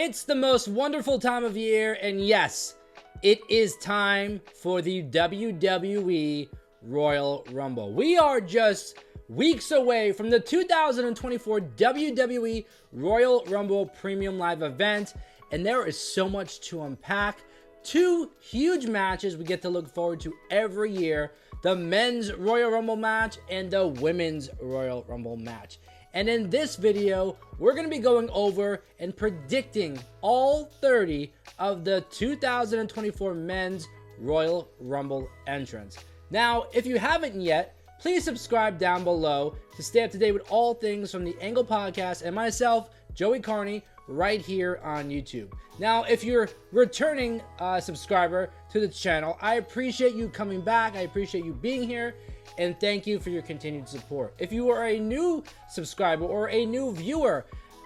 It's the most wonderful time of year, and yes, it is time for the WWE Royal Rumble. We are just weeks away from the 2024 WWE Royal Rumble Premium Live event, and there is so much to unpack. Two huge matches we get to look forward to every year: the Men's Royal Rumble match and the Women's Royal Rumble match. And in this video, we're going to be going over and predicting all 30 of the 2024 Men's Royal Rumble entrants. Now, if you haven't yet, please subscribe down below to stay up to date with all things from the Angle Podcast and myself, Joey Carney, right here on YouTube. Now, if you're returning subscriber to the channel, I appreciate you coming back. I appreciate you being here, and thank you for your continued support. If you are a new subscriber or a new viewer,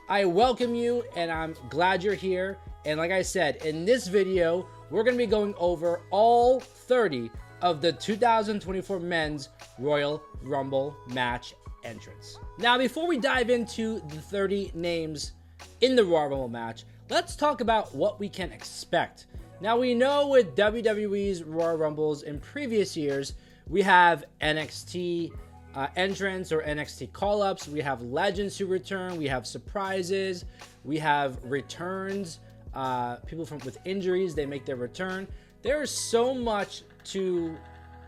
I welcome you, and I'm glad you're here. And like I said, in this video, we're going to be going over all 30 of the 2024 Men's Royal Rumble match entrants. Now, before we dive into the 30 names in the Royal Rumble match, let's talk about what we can expect. Now, we know with WWE's Royal Rumbles in previous years, we have NXT entrants or NXT call-ups, we have legends who return, we have surprises, we have returns, people with injuries, they make their return. There is so much to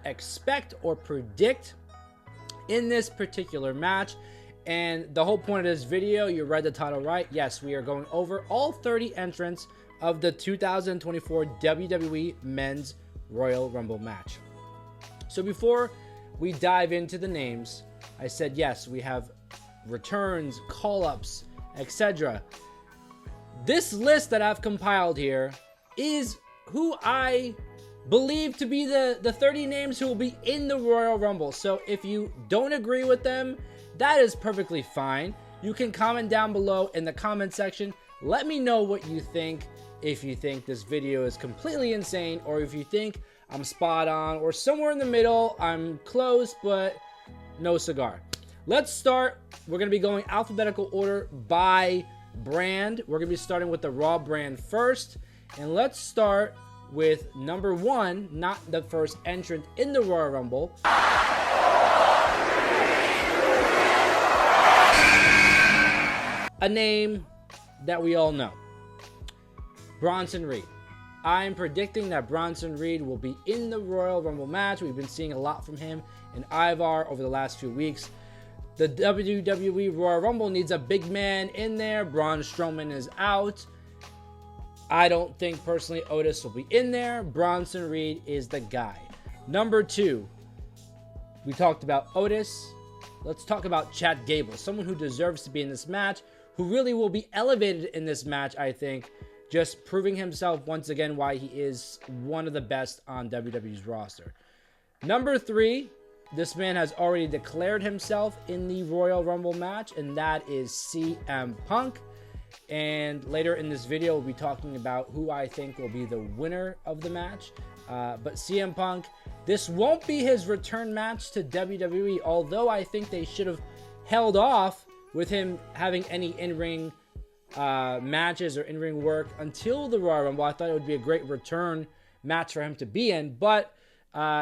expect or predict in this particular match. And the whole point of this video, you read the title right. Yes, we are going over all 30 entrants of the 2024 WWE Men's Royal Rumble match. So before we dive into the names, I said yes, we have returns, call-ups, etc. This list that I've compiled here is who I believe to be the 30 names who will be in the Royal Rumble. So if you don't agree with them, that is perfectly fine. You can comment down below in the comment section. Let me know what you think. If you think this video is completely insane, or if you think I'm spot on, or somewhere in the middle, I'm close, but no cigar. Let's start. We're going to be going alphabetical order by brand. We're going to be starting with the Raw brand first. And let's start with number 1, not the first entrant in the Royal Rumble. A name that we all know. Bronson Reed. I'm predicting that Bronson Reed will be in the Royal Rumble match. We've been seeing a lot from him and Ivar over the last few weeks. The WWE Royal Rumble needs a big man in there. Braun Strowman is out. I don't think personally Otis will be in there. Bronson Reed is the guy. Number 2, we talked about Otis. Let's talk about Chad Gable, someone who deserves to be in this match, who really will be elevated in this match, I think, just proving himself once again why he is one of the best on WWE's roster. Number 3, this man has already declared himself in the Royal Rumble match, and that is CM Punk. And later in this video, we'll be talking about who I think will be the winner of the match. But CM Punk, this won't be his return match to WWE, although I think they should have held off with him having any in-ring matches or in-ring work until the Royal Rumble. I thought it would be a great return match for him to be in, but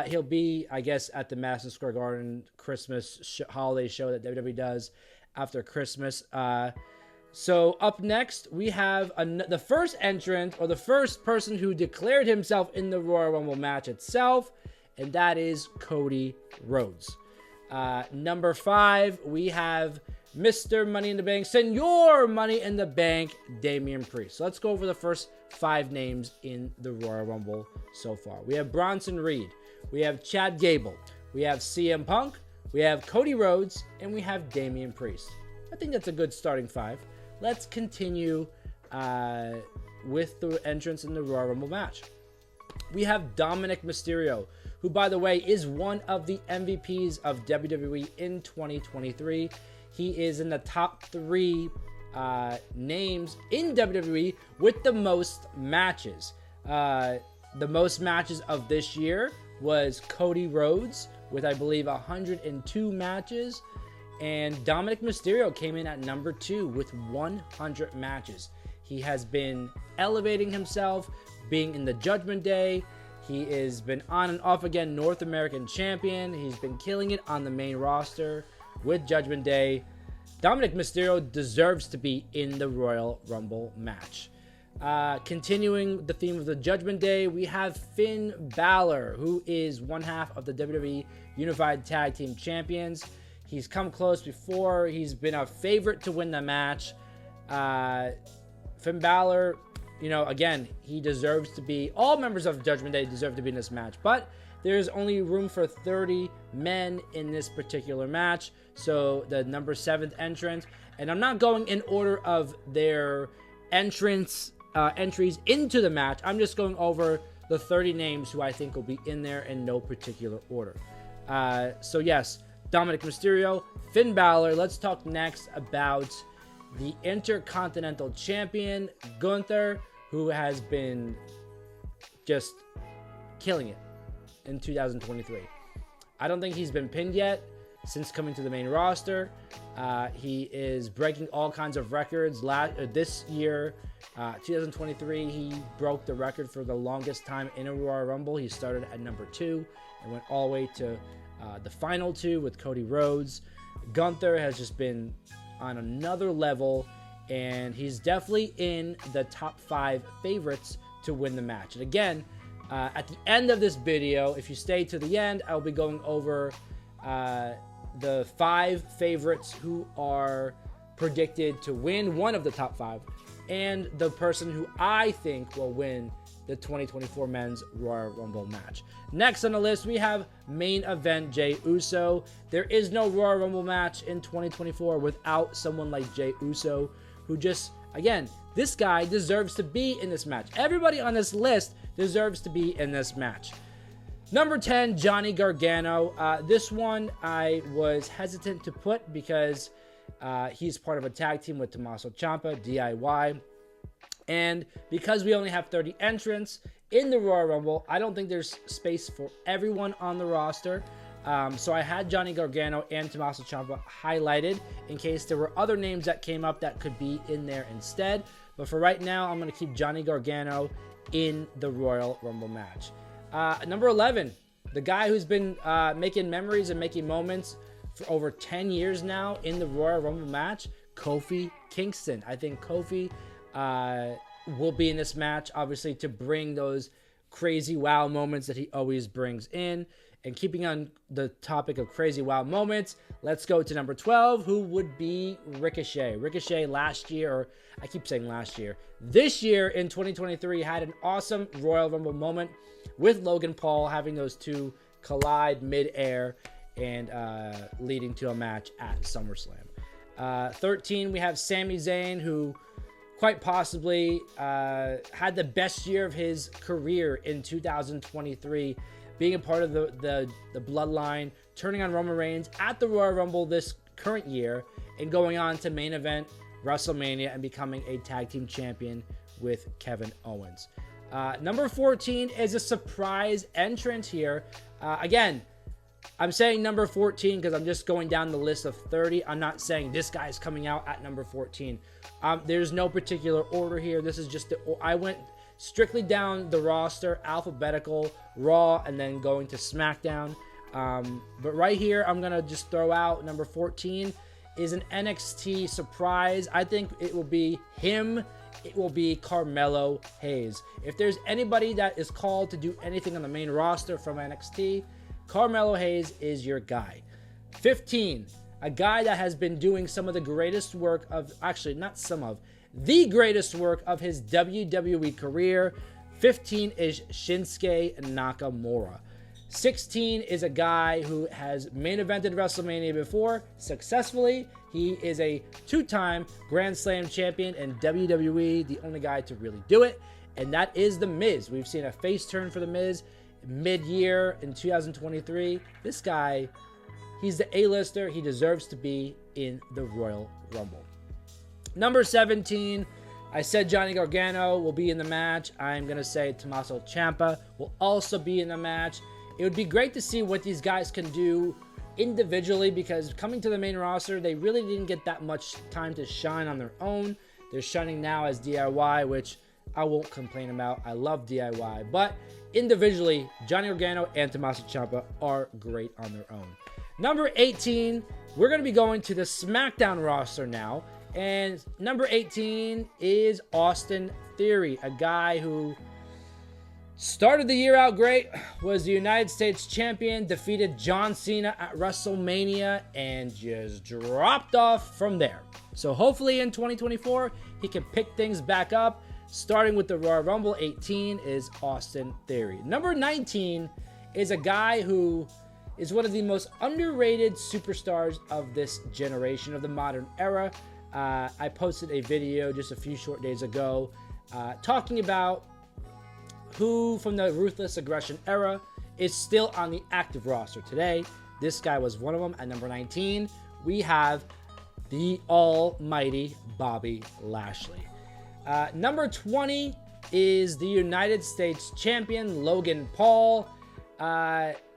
he'll be, I guess, at the Madison Square Garden Christmas holiday show that WWE does after Christmas. So up next, we have the first entrant, or the first person who declared himself in the Royal Rumble match itself, and that is Cody Rhodes. Number 5, we have Mr. Money in the Bank, Senor Money in the Bank, Damian Priest. So let's go over the first 5 names in the Royal Rumble so far. We have Bronson Reed, we have Chad Gable, we have CM Punk, we have Cody Rhodes, and we have Damian Priest. I think that's a good starting 5. Let's continue with the entrance in the Royal Rumble match. We have Dominic Mysterio, who, by the way, is one of the MVPs of WWE in 2023. He is in the top 3 names in WWE with the most matches. The most matches of this year was Cody Rhodes with, I believe, 102 matches. And Dominic Mysterio came in at number 2 with 100 matches. He He has been elevating himself, being in the Judgment Day. He has been on and off again North American champion. He's been killing it on the main roster with Judgment Day. Dominic Mysterio deserves to be in the Royal Rumble match. Continuing the theme of the Judgment Day, we have Finn Balor, who is one half of the WWE Unified Tag Team Champions. He's come close before. He's been a favorite to win the match. Finn Balor, you know, again, he deserves to be, all members of Judgment Day deserve to be in this match, but there's only room for 30 men in this particular match. So the number 7th entrant, and I'm not going in order of their entries into the match. I'm just going over the 30 names who I think will be in there in no particular order. So yes, Dominic Mysterio, Finn Balor. Let's talk next about the Intercontinental Champion, Gunther, who has been just killing it in 2023. I don't think he's been pinned yet since coming to the main roster. He is breaking all kinds of records. This year, 2023, he broke the record for the longest time in a Royal Rumble. He started at number 2 and went all the way to the final 2 with Cody Rhodes. Gunther has just been on another level, and he's definitely in the top 5 favorites to win the match. And again, at the end of this video, if you stay to the end, I'll be going over the 5 favorites who are predicted to win one of the top 5, and the person who I think will win the 2024 Men's Royal Rumble match. Next on the list, we have main event Jey Uso. There is no Royal Rumble match in 2024 without someone like Jey Uso, who just, again, this guy deserves to be in this match. Everybody on this list deserves to be in this match. Number 10, Johnny Gargano. This one I was hesitant to put because he's part of a tag team with Tommaso Ciampa, DIY. And because we only have 30 entrants in the Royal Rumble, I don't think there's space for everyone on the roster. So I had Johnny Gargano and Tommaso Ciampa highlighted in case there were other names that came up that could be in there instead. But for right now, I'm going to keep Johnny Gargano in the Royal Rumble match. Number 11, the guy who's been making memories and making moments for over 10 years now in the Royal Rumble match, Kofi Kingston. I think Kofi will be in this match, obviously, to bring those crazy wow moments that he always brings in. And keeping on the topic of crazy wow moments, let's go to number 12, who would be Ricochet. Ricochet last year, or I keep saying last year, this year in 2023 had an awesome Royal Rumble moment with Logan Paul, having those two collide mid-air and leading to a match at SummerSlam. 13, we have Sami Zayn, who quite possibly had the best year of his career in 2023, being a part of the bloodline, turning on Roman Reigns at the Royal Rumble this current year, and going on to main event WrestleMania and becoming a tag team champion with Kevin Owens. Number 14 is a surprise entrant here. Again, I'm saying number 14 because I'm just going down the list of 30. I'm not saying this guy's coming out at number 14. There's no particular order here. This is just I went strictly down the roster, alphabetical, Raw, and then going to Smackdown. But right here, I'm going to just throw out number 14 is an NXT surprise. I think it will be him. It will be Carmelo Hayes. If there's anybody that is called to do anything on the main roster from NXT, Carmelo Hayes is your guy. 15, a guy that has been doing some of the greatest work of, actually not some of, the greatest work of his WWE career. 15 is Shinsuke Nakamura. 16 is a guy who has main evented WrestleMania before successfully. He is a 2-time Grand Slam champion in WWE, the only guy to really do it, and that is The Miz. We've seen a face turn for The Miz mid-year in 2023. This guy, he's the A-lister. He deserves to be in the Royal Rumble. Number 17, I said Johnny Gargano will be in the match. I'm going to say Tommaso Ciampa will also be in the match. It would be great to see what these guys can do individually, because coming to the main roster, they really didn't get that much time to shine on their own. They're shining now as DIY, which I won't complain about. I love DIY. But individually, Johnny Gargano and Tommaso Ciampa are great on their own. Number 18, we're going to be going to the Smackdown roster now. And number 18 is Austin Theory, a guy who started the year out great, was the United States champion, defeated John Cena at WrestleMania, and just dropped off from there. So hopefully in 2024, he can pick things back up. Starting with the Royal Rumble, 18 is Austin Theory. Number 19 is a guy who is one of the most underrated superstars of this generation, of the modern era. I posted a video just a few short days ago talking about who from the Ruthless Aggression era is still on the active roster today. This guy was one of them. At number 19, we have the almighty Bobby Lashley. Number 20 is the United States champion, Logan Paul.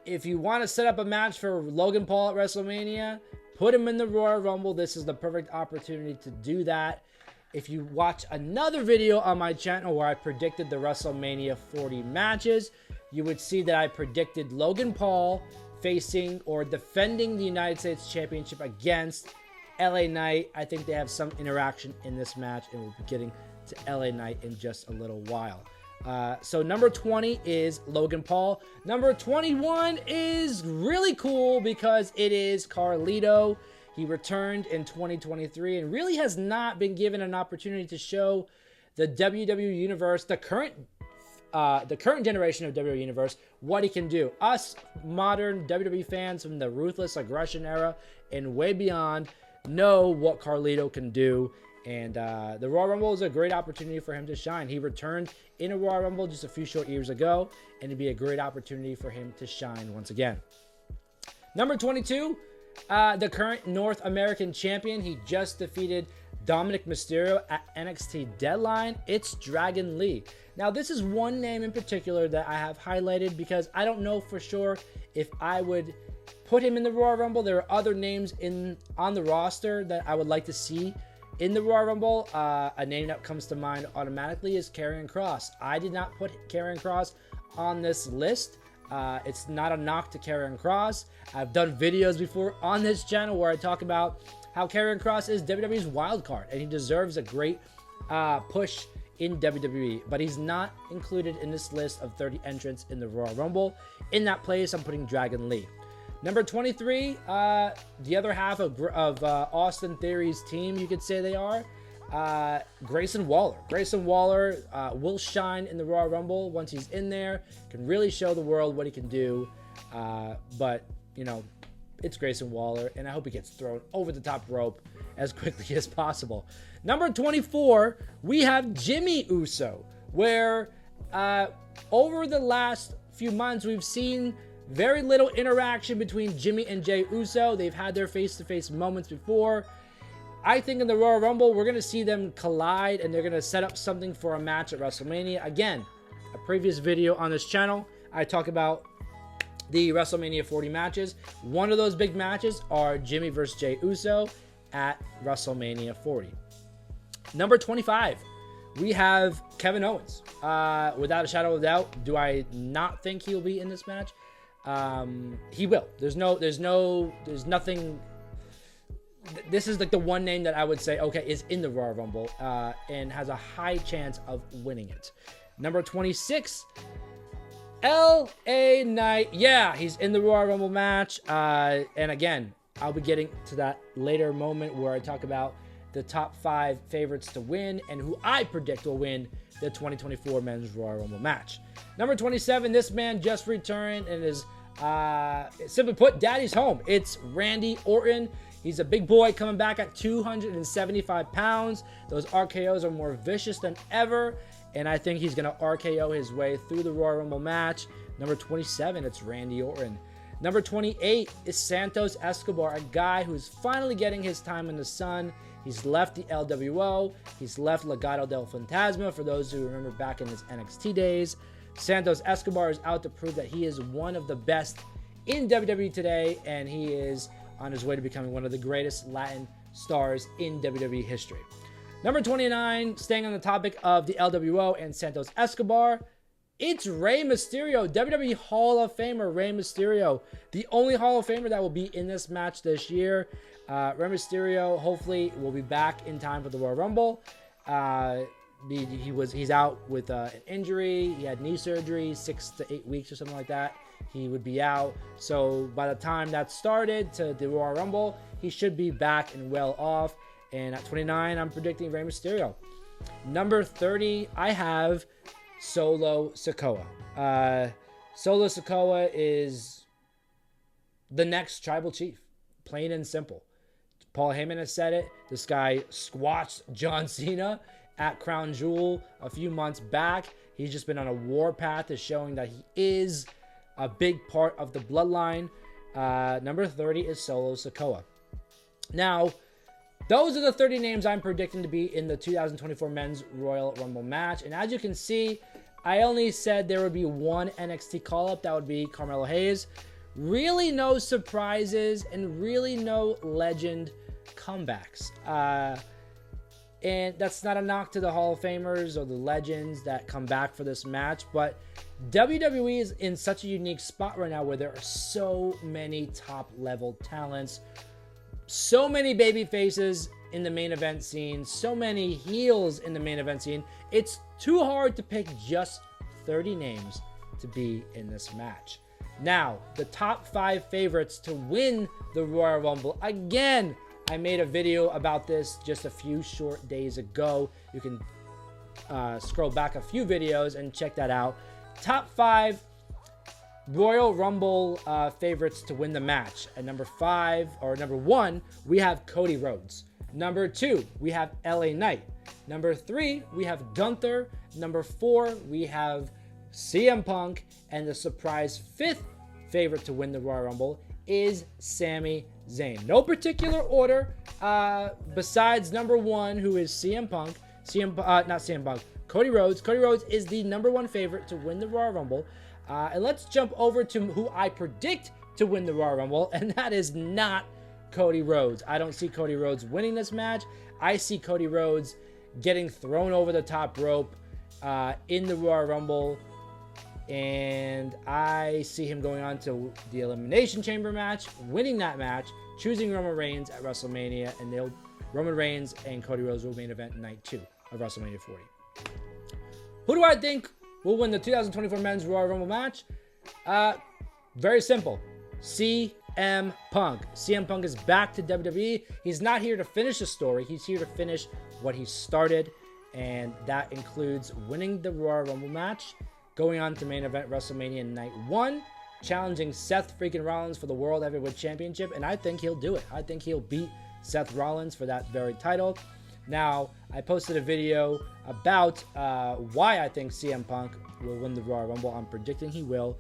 If you want to set up a match for Logan Paul at WrestleMania, put him in the Royal Rumble. This is the perfect opportunity to do that. If you watch another video on my channel where I predicted the WrestleMania 40 matches, you would see that I predicted Logan Paul facing or defending the United States Championship against LA Knight. I think they have some interaction in this match, and we'll be getting to LA Knight in just a little while. So number 20 is Logan Paul. Number 21 is really cool because it is Carlito. He returned in 2023 and really has not been given an opportunity to show the WWE Universe, the current generation of WWE Universe, what he can do. Us modern WWE fans from the Ruthless Aggression era and way beyond know what Carlito can do. And the Royal Rumble is a great opportunity for him to shine. He returned in a Royal Rumble just a few short years ago, and it'd be a great opportunity for him to shine once again. Number 22, the current North American champion. He just defeated Dominic Mysterio at NXT Deadline. It's Dragon Lee. Now, this is one name in particular that I have highlighted because I don't know for sure if I would put him in the Royal Rumble. There are other names on the roster that I would like to see in the Royal Rumble. A name that comes to mind automatically is Karrion Kross. I did not put Karrion Kross on this list. It's not a knock to Karrion Kross. I've done videos before on this channel where I talk about how Karrion Kross is WWE's wild card, and he deserves a great push in WWE, but he's not included in this list of 30 entrants in the Royal Rumble. In that place, I'm putting Dragon Lee. Number 23, the other half of Austin Theory's team, you could say they are, Grayson Waller. Grayson Waller will shine in the Royal Rumble once he's in there, can really show the world what he can do, but, you know, it's Grayson Waller, and I hope he gets thrown over the top rope as quickly as possible. Number 24, we have Jimmy Uso, where over the last few months, we've seen very little interaction between Jimmy and Jey Uso. They've had their face-to-face moments before. I think in the Royal Rumble, we're going to see them collide, and they're going to set up something for a match at WrestleMania. Again, a previous video on this channel, I talk about the WrestleMania 40 matches. One of those big matches are Jimmy versus Jey Uso at WrestleMania 40. Number 25, we have Kevin Owens. Without a shadow of a doubt, do I not think he'll be in this match? He will. There's nothing. This is like the one name that I would say, okay, is in the Royal Rumble, and has a high chance of winning it. Number 26, LA Knight. Yeah, he's in the Royal Rumble match. And again, I'll be getting to that later moment where I talk about the top 5 favorites to win and who I predict will win the 2024 Men's Royal Rumble match. Number 27, this man just returned and is, simply put, daddy's home. It's Randy Orton. He's a big boy coming back at 275 pounds. Those RKOs are more vicious than ever, and I think he's going to RKO his way through the Royal Rumble match. Number 27, it's Randy Orton. Number 28 is Santos Escobar, a guy who's finally getting his time in the sun. He's left the LWO. He's left Legado del Fantasma, for those who remember back in his NXT days. Santos Escobar is out to prove that he is one of the best in WWE today, and he is on his way to becoming one of the greatest Latin stars in WWE history. Number 29, staying on the topic of the LWO and Santos Escobar, it's Rey Mysterio, WWE Hall of Famer Rey Mysterio, the only Hall of Famer that will be in this match this year. Rey Mysterio hopefully will be back in time for the Royal Rumble. He's out with an injury. He had knee surgery, 6 to 8 weeks or something like that. He would be out. So by the time that started to the Royal Rumble, he should be back and well off. And at 29, I'm predicting Rey Mysterio. Number 30, I have Solo Sikoa. Solo Sikoa is the next tribal chief, plain and simple. Paul Heyman has said it. This guy squashed John Cena at Crown Jewel a few months back. He's just been on a warpath to showing that he is a big part of the bloodline. Number 30 is Solo Sikoa. Now, those are the 30 names I'm predicting to be in the 2024 Men's Royal Rumble match. And as you can see, I only said there would be one NXT call-up. That would be Carmelo Hayes. Really no surprises and really no legend comebacks. And that's not a knock to the Hall of Famers or the legends that come back for this match. But WWE is in such a unique spot right now where there are so many top-level talents. So many baby faces in the main event scene, so many heels in the main event scene. It's too hard to pick just 30 names to be in this match. Now, the top 5 favorites to win the Royal Rumble. Again, I made a video about this just a few short days ago. You can scroll back a few videos and check that out. Top 5 Royal Rumble favorites to win the match. At number 1, we have Cody Rhodes. Number 2, we have LA Knight. Number 3, we have Gunther. Number 4, we have CM Punk. And the surprise 5th favorite to win the Royal Rumble is Sami Zayn. No particular order besides number 1, who is CM Punk. Cody Rhodes. Cody Rhodes is the number 1 favorite to win the Royal Rumble. And let's jump over to who I predict to win the Royal Rumble, and that is not Cody Rhodes. I don't see Cody Rhodes winning this match. I see Cody Rhodes getting thrown over the top rope in the Royal Rumble, and I see him going on to the Elimination Chamber match, winning that match, choosing Roman Reigns at WrestleMania, and Roman Reigns and Cody Rhodes will main event night 2 of WrestleMania 40. Who do I think will win the 2024 Men's Royal Rumble match? Very simple. CM Punk. CM Punk is back to WWE. He's not here to finish the story. He's here to finish what he started, and that includes winning the Royal Rumble match, going on to main event WrestleMania Night 1, challenging Seth freaking Rollins for the World Heavyweight Championship, and I think he'll do it. I think he'll beat Seth Rollins for that very title. Now, I posted a video about why I think CM Punk will win the Royal Rumble. I'm predicting he will.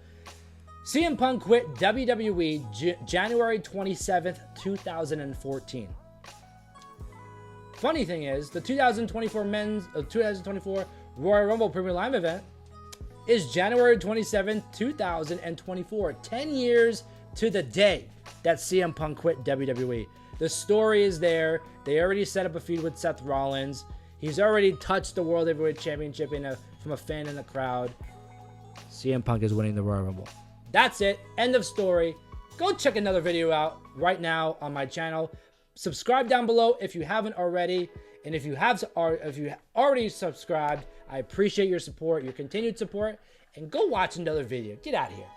CM Punk quit WWE January 27th, 2014. Funny thing is, the 2024 Royal Rumble Premium Live event is January 27th, 2024. 10 years to the day that CM Punk quit WWE. The story is there. They already set up a feud with Seth Rollins. He's already touched the World Heavyweight Championship from a fan in the crowd. CM Punk is winning the Royal Rumble. That's it. End of story. Go check another video out right now on my channel. Subscribe down below if you haven't already. And if you already subscribed, I appreciate your support, your continued support. And go watch another video. Get out of here.